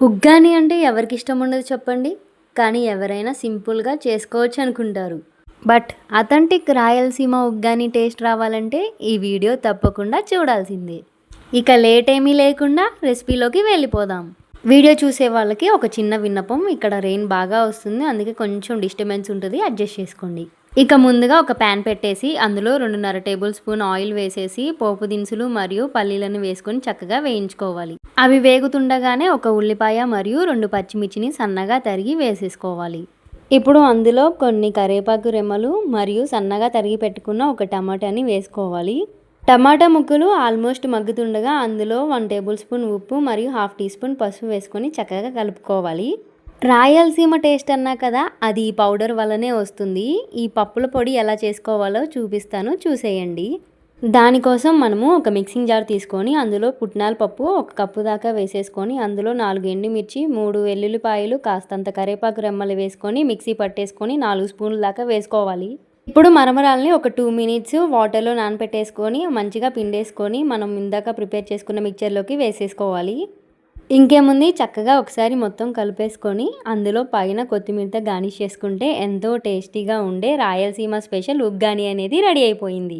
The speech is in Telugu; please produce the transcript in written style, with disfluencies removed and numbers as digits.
ఉగ్గాని అంటే ఎవరికి ఇష్టం ఉండదు చెప్పండి. కానీ ఎవరైనా సింపుల్‌గా చేసుకోవచ్చు అనుకుంటారు. But authentic Rayalaseema uggani taste రావాలంటే ఈ వీడియో తప్పకుండా చూడాల్సిందే. ఇక లేట్ ఏమీ లేకుండా రెసిపీలోకి వెళ్ళిపోదాం. వీడియో చూసే వాళ్ళకి ఒక చిన్న విన్నపం, ఇక్కడ రెయిన్ బాగా వస్తుంది, అందుకే కొంచెం డిస్టర్బెన్స్ ఉంటుంది, అడ్జస్ట్ చేసుకోండి. ఇక ముందుగా ఒక ప్యాన్ పెట్టేసి అందులో 2.5 టేబుల్ స్పూన్ ఆయిల్ వేసేసి పోపు దినుసులు మరియు పల్లీలను వేసుకొని చక్కగా వేయించుకోవాలి. అవి వేగుతుండగానే ఒక ఉల్లిపాయ మరియు 2 పచ్చిమిర్చిని సన్నగా తరిగి వేసేసుకోవాలి. ఇప్పుడు అందులో కొన్ని కరివేపాకు రెమ్మలు మరియు సన్నగా తరిగి పెట్టుకున్న ఒక టమాటాని వేసుకోవాలి. టమాటా ముక్కలు ఆల్మోస్ట్ మగ్గుతుండగా అందులో 1 టేబుల్ స్పూన్ ఉప్పు మరియు హాఫ్ టీ స్పూన్ పసుపు వేసుకొని చక్కగా కలుపుకోవాలి. రాయలసీమ టేస్ట్ అన్నా కదా, అది ఈ పౌడర్ వల్లనే వస్తుంది. ఈ పప్పుల పొడి ఎలా చేసుకోవాలో చూపిస్తాను, చూసేయండి. దానికోసం మనము ఒక మిక్సింగ్ జార్ తీసుకొని అందులో పుట్నాల పప్పు 1 కప్పు దాకా వేసేసుకొని అందులో 4 ఎండుమిర్చి, 3 వెల్లుల్లిపాయలు, కాస్తంత కరివేపాకు రెమ్మలు వేసుకొని మిక్సీ పట్టేసుకొని 4 స్పూన్ల దాకా వేసుకోవాలి. ఇప్పుడు మరమరాల్ని ఒక 2 మినిట్స్ వాటర్లో నానపెట్టేసుకొని మంచిగా పిండేసుకొని మనం ఇందాక ప్రిపేర్ చేసుకున్న మిక్చర్లోకి వేసేసుకోవాలి. ఇంకేముంది, చక్కగా ఒకసారి మొత్తం కలిపేసుకొని అందులో పైన కొత్తిమీరతో గార్నిష్ చేసుకుంటే ఎంతో టేస్టీగా ఉండే రాయలసీమ స్పెషల్ ఉగ్గాని అనేది రెడీ అయిపోయింది.